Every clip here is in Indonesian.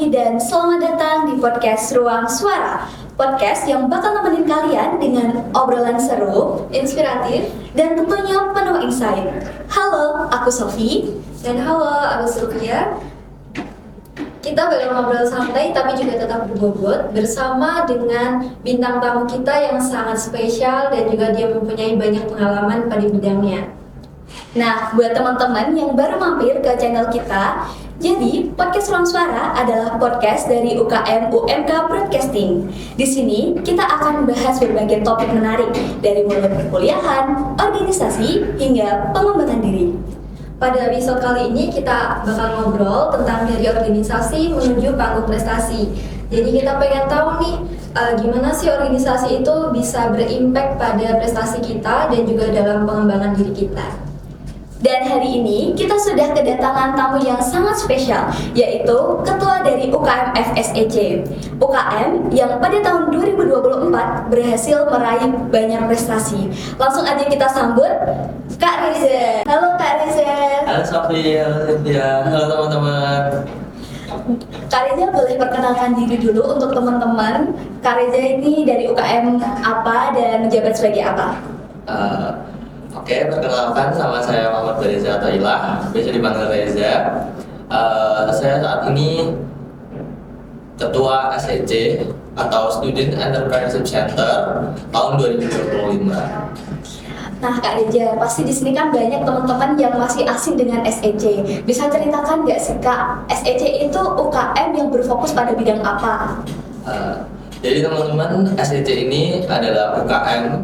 pagi dan selamat datang di podcast Ruang Suara. Podcast yang bakal nemenin kalian dengan obrolan seru, inspiratif, dan tentunya penuh insight. Halo, aku Sofi. Dan halo, aku Sylvia. Kita bakal ngobrol santai tapi juga tetap berbobot bersama dengan bintang tamu kita yang sangat spesial dan juga dia mempunyai banyak pengalaman pada bidangnya. Nah, buat teman-teman yang baru mampir ke channel kita, jadi podcast Ruang Suara adalah podcast dari UKM UMK Broadcasting. Di sini kita akan membahas berbagai topik menarik dari mulai perkuliahan, organisasi, hingga pengembangan diri. Pada episode kali ini kita bakal ngobrol tentang dari organisasi menuju panggung prestasi. Jadi kita pengen tahu nih gimana sih organisasi itu bisa berimpact pada prestasi kita dan juga dalam pengembangan diri kita. Dan hari ini kita sudah kedatangan tamu yang sangat spesial, yaitu Ketua dari UKM FSEC. UKM yang pada tahun 2024 berhasil meraih banyak prestasi. Langsung aja kita sambut Kak Reza. Halo Kak Reza. Halo Sofi, halo Cynthia, halo teman-teman. Kak Reza boleh perkenalkan diri dulu untuk teman-teman. Kak Reza ini dari UKM apa dan menjabat sebagai apa? Oke, perkenalkan, nama saya Muhammad Reza Atailah, biasa dipanggil Reza. Saya saat ini Ketua SEC atau Student Entrepreneurship Center tahun 2025. Nah Kak Reza, pasti di sini kan banyak teman-teman yang masih asing dengan SEC. Bisa ceritakan nggak sih Kak, SEC itu UKM yang berfokus pada bidang apa? Jadi teman-teman, SEC ini adalah UKM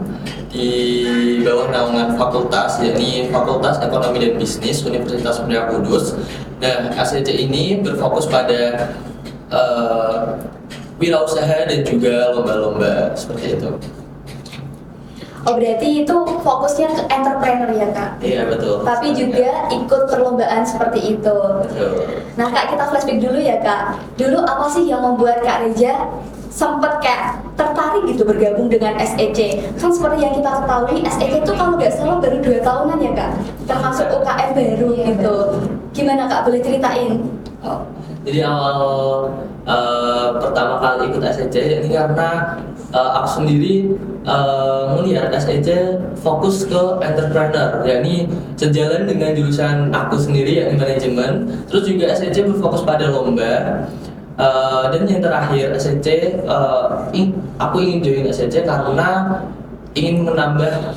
di bawah naungan fakultas, yakni Fakultas Ekonomi dan Bisnis Universitas Muria Kudus. Nah, SEC ini berfokus pada wirausaha dan juga lomba-lomba seperti itu. Oh berarti itu fokusnya ke entrepreneur ya Kak? Iya betul. Tapi juga ikut perlombaan seperti itu. Betul. Nah Kak, kita flashback dulu ya Kak. Dulu apa sih yang membuat Kak Reza sempat kayak tertarik gitu bergabung dengan SEC? Kan seperti yang kita ketahui, SEC itu kalau nggak salah baru 2 tahunan ya Kak, termasuk UKM baru gitu. Gimana Kak, boleh ceritain? Jadi awal pertama kali ikut SEC ini karena aku sendiri melihat SEC fokus ke entrepreneur, yakni sejalan dengan jurusan aku sendiri yakni manajemen. Terus juga SEC berfokus pada lomba. Dan yang terakhir SEC, aku ingin join SEC karena ingin menambah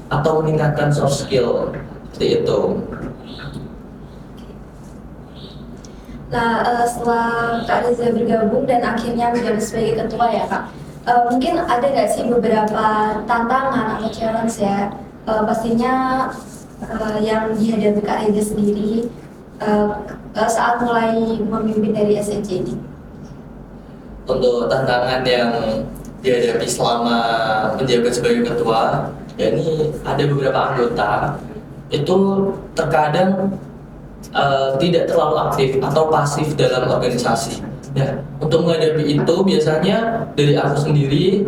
atau meningkatkan soft skill seperti itu. Nah, setelah Kak Reza bergabung dan akhirnya menjadi sebagai ketua ya Kak, mungkin ada nggak sih beberapa tantangan atau challenge ya, pastinya yang dihadapi Kak Reza sendiri saat mulai memimpin dari SEC ini? Untuk tantangan yang dihadapi selama menjabat sebagai ketua, yakni ada beberapa anggota itu terkadang tidak terlalu aktif atau pasif dalam organisasi. Nah, untuk menghadapi itu biasanya dari aku sendiri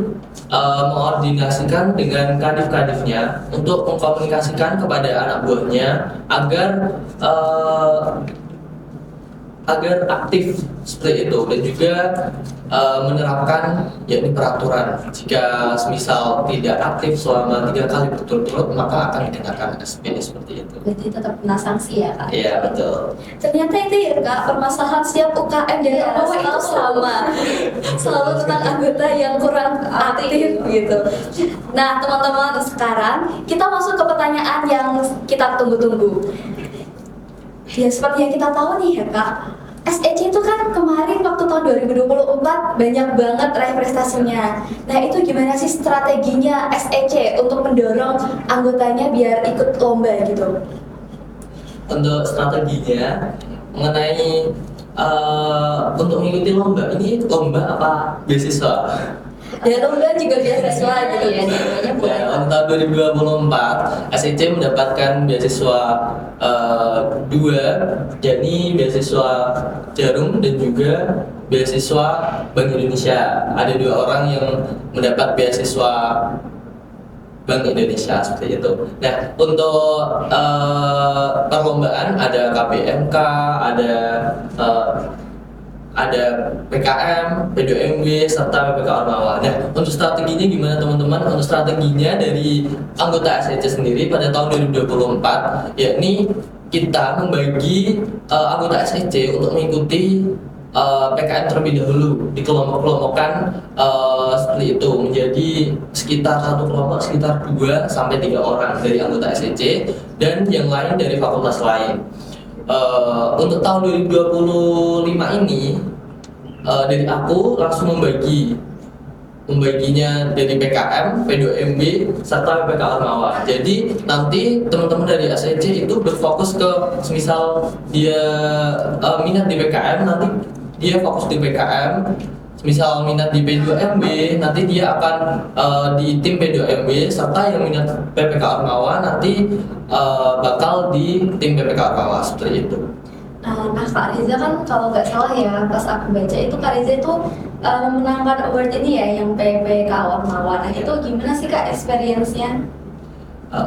mengkoordinasikan dengan kadif-kadifnya untuk mengkomunikasikan kepada anak buahnya agar aktif seperti itu, dan juga menerapkan yakni peraturan jika semisal tidak aktif selama 3 kali berturut-turut maka akan dikenakan SP seperti itu. Berarti tetap kena sanksi ya Kak? Iya betul. Ternyata itu ya Kak, permasalahan setiap UKM dari bawah itu sama. Selalu tentang anggota yang kurang aktif gitu. Nah teman-teman, sekarang kita masuk ke pertanyaan yang kita tunggu-tunggu. Ya seperti yang kita tahu nih ya Kak, SEC itu kan kemarin waktu tahun 2024 banyak banget raih prestasinya. Nah itu gimana sih strateginya SEC untuk mendorong anggotanya biar ikut lomba gitu? Untuk strateginya mengenai untuk mengikuti lomba, ini lomba apa beasiswa? Ya lomba juga beasiswa gitu ya namanya. Ya, untuk tahun 2024 SEC mendapatkan beasiswa 2, yakni beasiswa Jarum dan juga beasiswa Bank Indonesia. Ada 2 orang yang mendapat beasiswa Bank Indonesia seperti itu. Nah, untuk perlombaan ada KPMK, ada ada PKM, P2MB, serta PPK Ormawa. Nah, untuk strateginya gimana teman-teman? Untuk strateginya dari anggota SEC sendiri pada tahun 2024, yakni kita membagi anggota SEC untuk mengikuti PKM terlebih dahulu, dikelompok-kelompokkan seperti itu menjadi sekitar satu kelompok sekitar 2 sampai 3 orang dari anggota SEC dan yang lain dari fakultas lain. Untuk tahun 2025 ini dari aku langsung membaginya dari PKM, P2MB, serta PPK Ormawa. Jadi nanti teman-teman dari SEC itu berfokus ke semisal dia minat di PKM, nanti dia fokus di PKM. Misal minat di P2MB, nanti dia akan di tim P2MB, serta yang minat PPK Ormawa nanti bakal di tim PPK Ormawa, seperti itu. Nah Kak Reza kan kalau nggak salah ya pas aku baca itu Kak Reza itu memenangkan award ini ya yang PPK Ormawa. Nah itu gimana sih Kak experience-nya?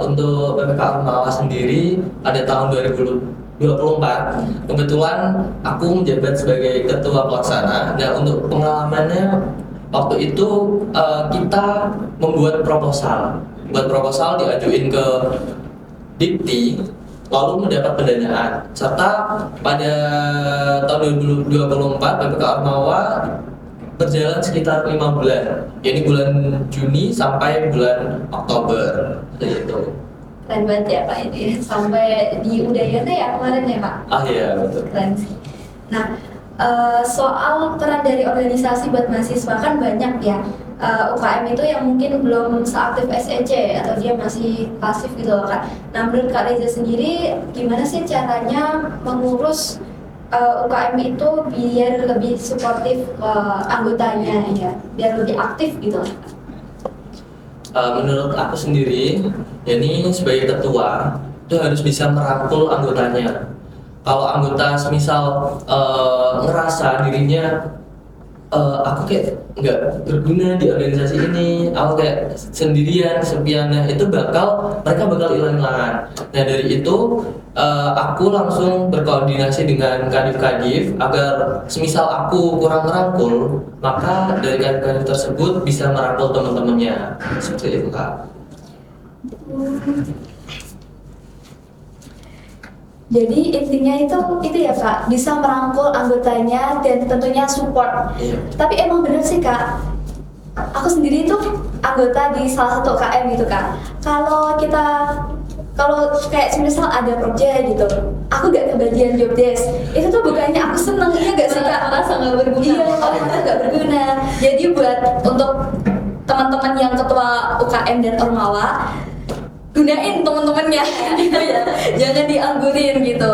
Untuk PPK Ormawa sendiri pada tahun 2024 kebetulan aku menjabat sebagai ketua pelaksana. Nah untuk pengalamannya waktu itu kita membuat proposal diajuin ke Dikti lalu mendapat pendanaan, serta pada tahun 2024 PPK Ormawa berjalan sekitar 5 bulan, yakni bulan Juni sampai bulan Oktober, seperti itu. Keren banget ya Pak ini, sampai di Udayana ya kemarin ya Pak? Ah iya betul. Keren sih. Nah soal peran dari organisasi buat mahasiswa kan banyak ya. UKM itu yang mungkin belum seaktif SEC atau dia masih pasif gitu loh Kak. Nah menurut Kak Reza sendiri gimana sih caranya mengurus UKM itu biar lebih suportif ke anggotanya ya, biar lebih aktif gitu? Menurut aku sendiri, ini sebagai ketua itu harus bisa merangkul anggotanya. Kalau anggota semisal ngerasa dirinya aku kayak nggak berguna di organisasi ini, aku kayak sendirian, kesepian, itu mereka bakal hilang-hilangan. Nah dari itu aku langsung berkoordinasi dengan kadif-kadif agar semisal aku kurang merangkul, maka dari kadif-kadif tersebut bisa merangkul teman-temannya, seperti itu Kak. Jadi intinya itu ya Kak, bisa merangkul anggotanya dan tentunya support. Iya. Tapi emang bener sih Kak, aku sendiri itu anggota di salah satu KM gitu Kak. Kalau kayak misal ada project gitu, aku gak kebagian job desk, itu tuh bukannya aku seneng, iya gak sih Kak? Merasa nggak berguna. Iya, merasa gak berguna. Jadi untuk teman-teman yang ketua UKM dan Ormawa, gunain teman-temannya gitu ya, jangan dianggurin gitu,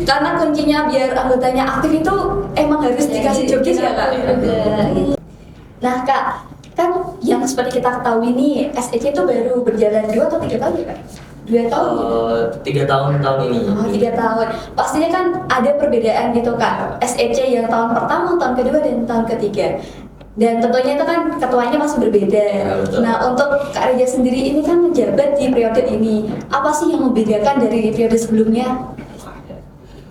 karena kuncinya biar anggotanya aktif itu emang harus dikasih job desk ya Kak. Nah Kak, kan yang seperti kita ketahui nih SEC itu baru berjalan 2 atau 3 tahun ya Kak? 2 tahun? 3 tahun ini. Oh 3 tahun, pastinya kan ada perbedaan gitu Kak, SEC yang tahun pertama, tahun kedua, dan tahun ketiga. Dan tentunya itu kan ketuanya masih berbeda. Ya, nah untuk Kak Reza sendiri ini kan menjabat di periode ini, apa sih yang membedakan dari periode sebelumnya?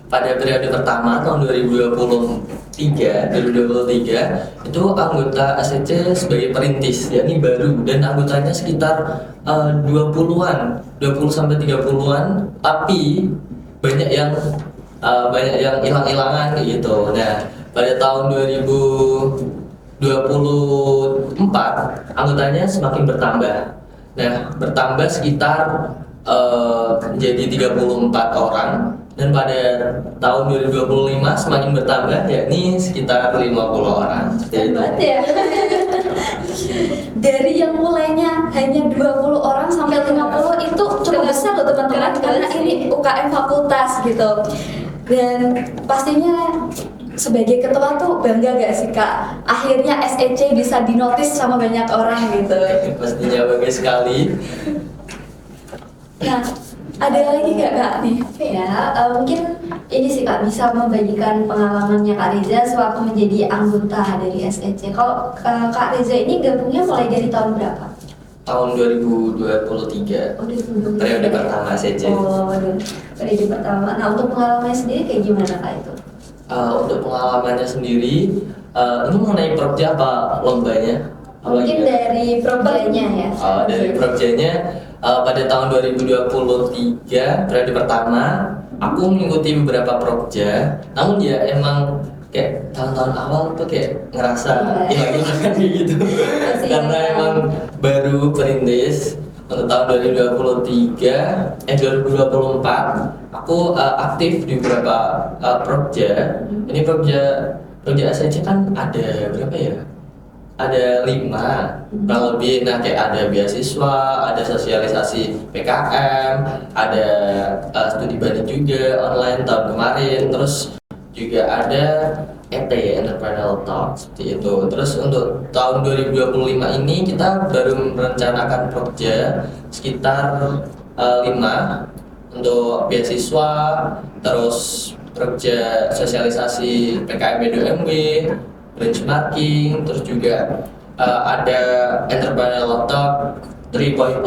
Pada periode pertama tahun 2023 itu anggota SEC sebagai perintis, yakni baru, dan anggotanya sekitar 20-an, 20 sampai 30-an, tapi banyak yang hilang-hilangan kayak gitu. Nah, pada tahun 2024 anggotanya semakin bertambah. Nah, bertambah sekitar menjadi 34 orang, dan pada tahun 2025 semakin bertambah, yakni sekitar 50 orang. Hebat ya. Dari yang mulainya hanya 20 orang sampai 50 itu cukup besar loh teman-teman, karena ini UKM fakultas gitu. Dan pastinya sebagai ketua tuh bangga gak sih Kak? Akhirnya SEC bisa dinotis sama banyak orang gitu. Pastinya bangga sekali. Nah, ada lagi gak Kak nih? Mungkin ini sih Kak, bisa membagikan pengalamannya Kak Reza sewaktu menjadi anggota dari SEC. Kalau Kak Reza ini gabungnya mulai dari tahun berapa? Tahun 2023. Periode pertama SEC. Oh, periode pertama. Nah untuk pengalamannya sendiri kayak gimana Kak itu? untuk pengalamannya sendiri, ini mengenai Prokja apa lombanya? Apa Mungkin gimana? dari programnya ya. Dari Prokjanya pada tahun 2023 periode pertama aku mengikuti beberapa Prokja, namun ya emang kayak tahun-tahun awal tuh kayak ngerasa hilang-hilangan kayak gitu karena emang baru perintis. Untuk tahun 2024 aku aktif di beberapa Prokja. Ini Prokja SCC kan ada berapa ya? Ada 5 kurang lebih. Nah kayak ada beasiswa, ada sosialisasi PKM, ada studi banding juga online tahun kemarin, terus juga ada ET Entrepreneurial Talk seperti itu. Terus untuk tahun 2025 ini kita baru merencanakan Prokja sekitar 5 untuk beasiswa, terus Prokja sosialisasi PKM B2MW, benchmarking, terus juga ada Entrepreneurial Talk 3.0,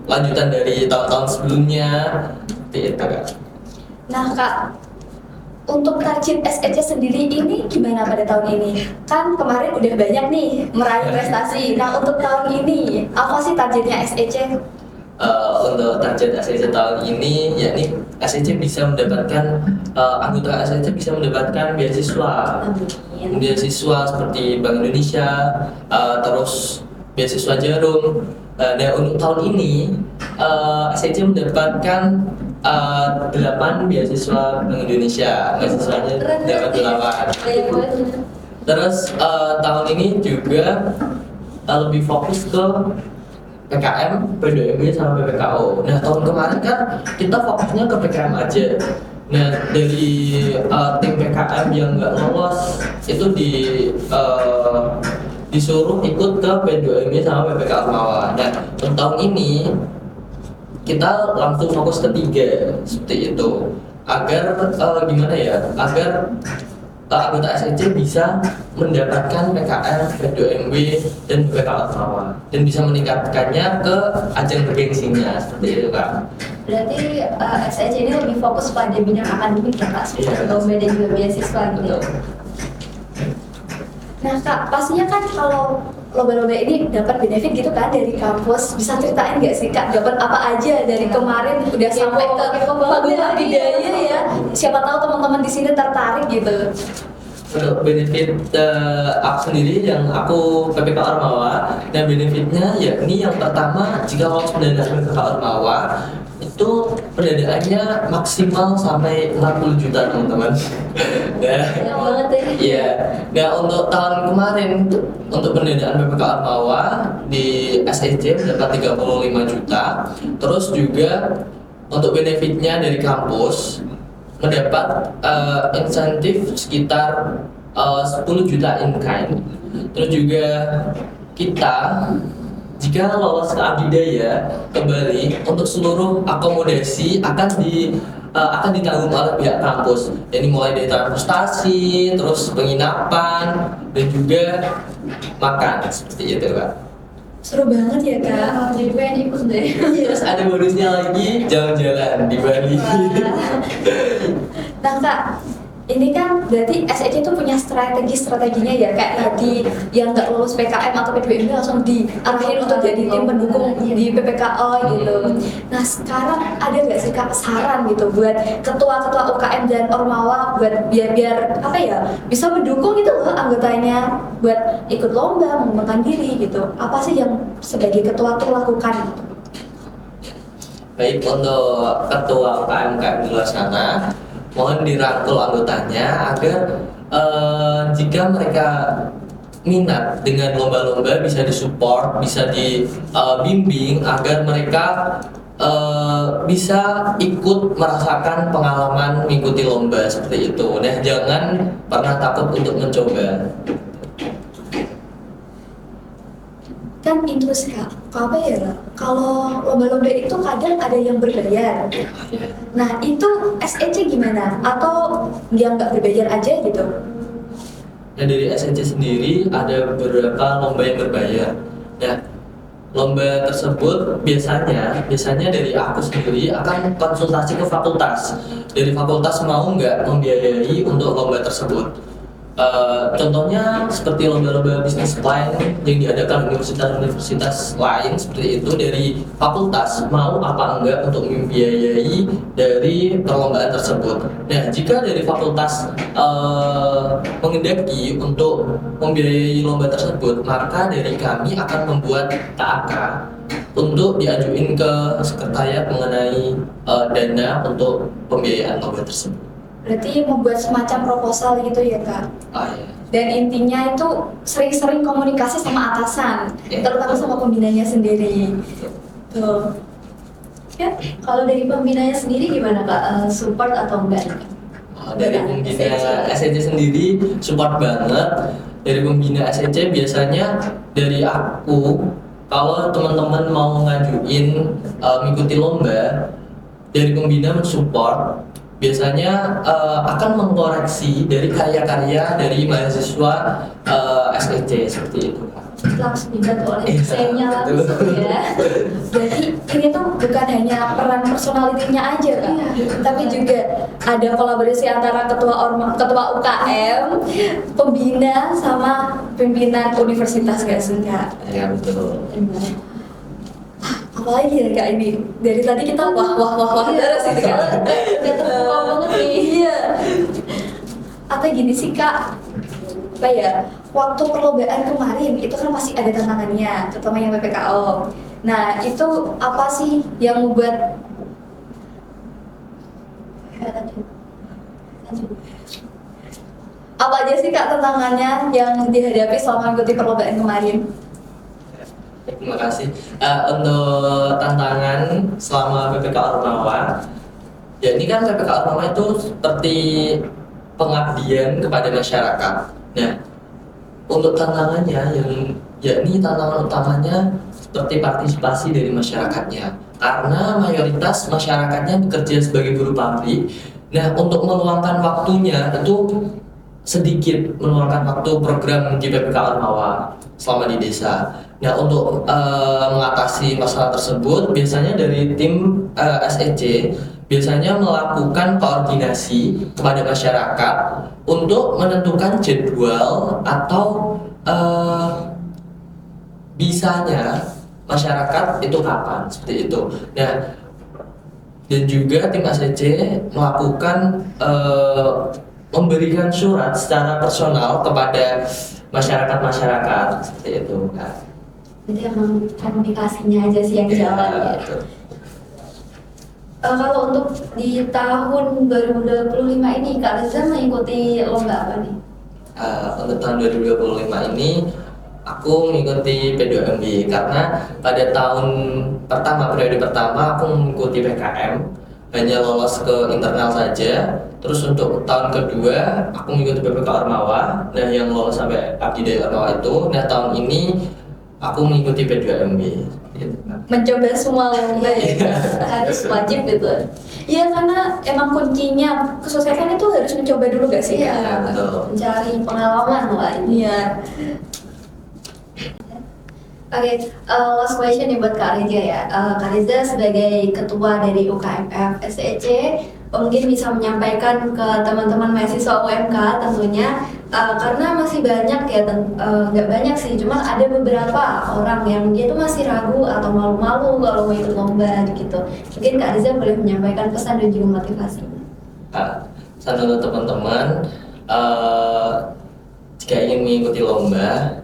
lanjutan dari tahun-tahun sebelumnya seperti itu Kak. Nah Kak, untuk target SEC sendiri ini gimana pada tahun ini? Kan kemarin udah banyak nih meraih prestasi. Nah untuk tahun ini apa sih targetnya SEC? Untuk target SEC tahun ini, yakni SEC bisa mendapatkan anggota SEC bisa mendapatkan beasiswa, beasiswa seperti Bank Indonesia, terus beasiswa Jarum. Dan untuk tahun ini SEC mendapatkan 8 beasiswa Bank Indonesia, beasiswanya dapat 8. Terus tahun ini juga lebih fokus ke PKM, P2MW sama PPKO. Nah tahun kemarin kan kita fokusnya ke PKM aja. Nah dari tim PKM yang nggak lolos itu disuruh ikut ke P2MW sama PPK Ormawa. Nah untuk tahun ini kita langsung fokus ke 3 seperti itu agar gimana ya, agar anggota SEC bisa mendapatkan PKM, P2MW dan PPK Ormawa dan bisa meningkatkannya ke ajang bergengsinya seperti itu Kak. Berarti SEC ini lebih fokus pada bidang akademik ya Kak, seperti lomba dan juga beasiswa gitu. Nah Kak, pastinya kan kalau lomba-lomba ini dapat benefit gitu kan dari kampus. Bisa ceritain nggak sih Kak, dapat apa aja dari kemarin udah sampai ke Paduan Bidaya ya? Siapa tahu teman-teman di sini tertarik gitu. Untuk benefit aku sendiri yang aku PPK Ormawa, dan benefitnya yakni yang pertama, jika lolos pendanaan PPK Ormawa itu pendanaannya maksimal sampai 60 juta teman-teman. Nah, Banget ya. iya. Nah untuk tahun kemarin untuk pendanaan PPK Ormawa di SEC mendapat 35 juta. Terus juga untuk benefitnya dari kampus mendapat insentif sekitar 10 juta in kind. Terus juga kita jika lolos ke Abdidaya kembali untuk seluruh akomodasi akan ditanggung oleh pihak kampus. Ini mulai dari transportasi, terus penginapan dan juga makan seperti itu Kak. Seru banget ya Kak. Jadi pengen ikut deh. Terus ada bonusnya lagi jalan-jalan di Bali. Nah Kak, ini kan berarti SEC itu punya strateginya ya, kayak tadi yang nggak lulus PKM atau P2MW langsung diarahin untuk jadi tim pendukung di PPKO gitu. Nah sekarang ada nggak sih Kak saran gitu buat ketua-ketua UKM dan Ormawa buat biar apa ya, bisa mendukung gitu loh anggotanya buat ikut lomba, mengembangkan diri gitu. Apa sih yang sebagai ketua tuh lakukan? Baik, untuk ketua UKM di luar sana, mohon dirangkul anggotanya agar jika mereka minat dengan lomba-lomba bisa disupport, bisa dibimbing agar mereka bisa ikut merasakan pengalaman mengikuti lomba seperti itu. Nah, jangan pernah takut untuk mencoba. Kan intrus Kak, apa ya Kak? Kalau lomba-lomba itu kadang ada yang berbayar. Nah itu SEC gimana? Atau yang nggak berbayar aja gitu? Nah dari SNC sendiri ada beberapa lomba yang berbayar. Nah lomba tersebut biasanya dari aku sendiri akan konsultasi ke fakultas. Dari fakultas mau nggak membiayai untuk lomba tersebut. Contohnya seperti lomba-lomba bisnis plan yang diadakan universitas-universitas lain seperti itu, dari fakultas mau apa enggak untuk membiayai dari perlombaan tersebut. Nah, jika dari fakultas mengendaki untuk membiayai lomba tersebut, maka dari kami akan membuat KAK untuk diajuin ke sekretariat mengenai dana untuk pembiayaan lomba tersebut. Berarti membuat semacam proposal gitu ya Kak? Iya. Dan intinya itu sering-sering komunikasi sama atasan, terutama sama pembinanya sendiri. Tuh. Ya, kalau dari pembinanya sendiri gimana Kak? Support atau enggak? Dari pembina SEC sendiri support banget. Dari pembina SEC biasanya dari aku, kalau teman-teman mau ngajuin mengikuti lomba, dari pembina mensupport, biasanya akan mengkoreksi dari karya-karya dari mahasiswa SEC seperti itu. Langsung dibantu oleh dosennya langsung ya. Berarti ini tuh bukan hanya peran personalitinya aja Kak, tapi juga ada kolaborasi antara ketua UKM, pembina sama pimpinan universitas gak sih Kak? Ya betul. Apalagi ya Kak ini? Dari tadi kita wah terus itu Kak. Udah terbuka banget nih. Iya. Atau gini sih Kak, apa ya, waktu perlombaan kemarin itu kan masih ada tantangannya, terutama yang PPKO. Nah itu apa sih yang membuat apa aja sih Kak tantangannya yang dihadapi selama mengikuti perlombaan kemarin? Terima kasih. Untuk tantangan selama PPK Ormawa, ya ini kan PPK Ormawa itu seperti pengabdian kepada masyarakat. Nah, untuk tantangannya yakni tantangan utamanya seperti partisipasi dari masyarakatnya, karena mayoritas masyarakatnya bekerja sebagai buruh pabrik. Nah, untuk meluangkan waktunya itu sedikit meluangkan waktu program di PPK Ormawa selama di desa. Nah, untuk mengatasi masalah tersebut, biasanya dari tim SEC biasanya melakukan koordinasi kepada masyarakat untuk menentukan jadwal atau bisanya masyarakat itu kapan, seperti itu. Nah, dan juga tim SEC melakukan memberikan surat secara personal kepada masyarakat seperti itu kan. Jadi emang komunikasinya aja sih yang jalan ya. Betul. Kalau untuk di tahun 2025 ini Kak Reza mengikuti lomba apa nih? Untuk tahun 2025 ini aku mengikuti P2MB karena pada tahun pertama, periode pertama aku mengikuti PKM, hanya lolos ke internal saja. Terus untuk tahun kedua aku mengikuti PPK Ormawa, nah yang lolos sampai Abdi Daya Ormawa itu. Nah tahun ini aku mengikuti P2MB. Mencoba semua lomba ya, harus wajib gitu. Iya, karena emang kuncinya kesuksesan itu harus mencoba dulu gak sih? Iya, betul. Mencari pengalaman lah ini. Iya. Oke, last question nih buat Kak Reza ya. Kak Reza sebagai ketua dari UKMF SEC mungkin bisa menyampaikan ke teman-teman mahasiswa UMK tentunya, karena masih banyak ya, nggak banyak sih, cuma ada beberapa orang yang dia tuh masih ragu atau malu-malu kalau mau ikut lomba gitu. Mungkin Kak Reza boleh menyampaikan pesan dan juga motivasi. Pesan untuk teman-teman, jika ingin mengikuti lomba,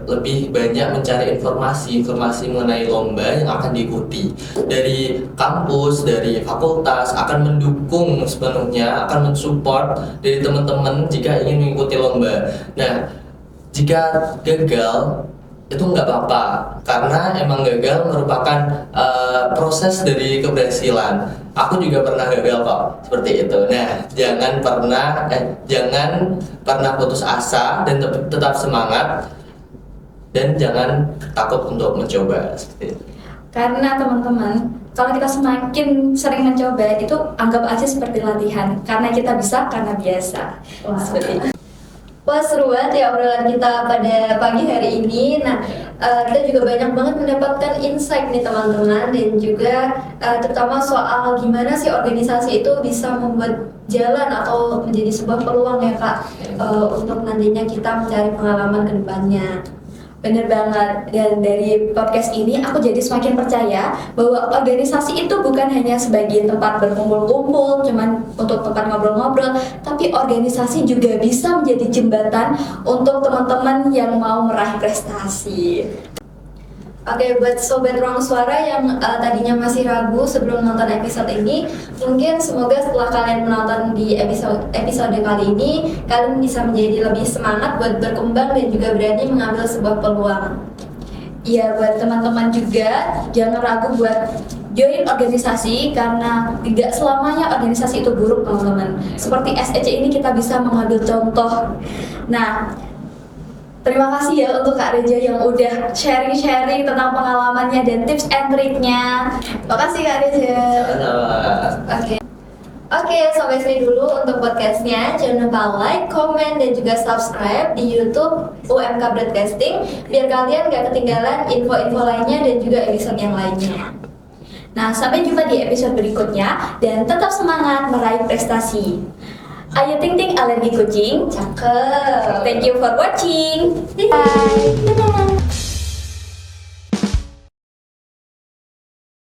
lebih banyak mencari informasi mengenai lomba yang akan diikuti. Dari kampus, dari fakultas akan mendukung sepenuhnya, akan mensupport dari teman-teman jika ingin mengikuti lomba. Nah, jika gagal itu nggak apa-apa, karena emang gagal merupakan proses dari keberhasilan. Aku juga pernah gagal kok, seperti itu. Nah, jangan pernah putus asa dan tetap semangat, dan jangan takut untuk mencoba, seperti itu. Karena teman-teman, kalau kita semakin sering mencoba itu anggap aja seperti latihan. Karena kita bisa, karena biasa. Wah. Seperti itu. Wah, Wah, seru banget ya obrolan kita pada pagi hari ini. Nah, kita juga banyak banget mendapatkan insight nih teman-teman, dan juga terutama soal gimana sih organisasi itu bisa membuat jalan atau menjadi sebuah peluang ya Kak, untuk nantinya kita mencari pengalaman ke depannya. Bener banget, dan dari podcast ini aku jadi semakin percaya bahwa organisasi itu bukan hanya sebagai tempat berkumpul-kumpul, cuman untuk tempat ngobrol-ngobrol, tapi organisasi juga bisa menjadi jembatan untuk teman-teman yang mau meraih prestasi. Oke, buat sobat ruang suara yang tadinya masih ragu sebelum nonton episode ini, mungkin semoga setelah kalian menonton di episode kali ini, kalian bisa menjadi lebih semangat buat berkembang dan juga berani mengambil sebuah peluang. Iya, buat teman-teman juga jangan ragu buat join organisasi, karena tidak selamanya organisasi itu buruk teman-teman. Seperti SEC ini kita bisa mengambil contoh. Nah, terima kasih ya untuk Kak Reja yang udah sharing-sharing tentang pengalamannya dan tips and triknya. Terima kasih Kak Reja. Oke, sampai sini dulu untuk podcastnya. Jangan lupa like, comment, dan juga subscribe di YouTube UMK Broadcasting biar kalian gak ketinggalan info-info lainnya dan juga episode yang lainnya. Nah, sampai jumpa di episode berikutnya dan tetap semangat meraih prestasi. Ayo ting ting alergi kucing. Cakep. Thank you for watching. Bye. Dadah.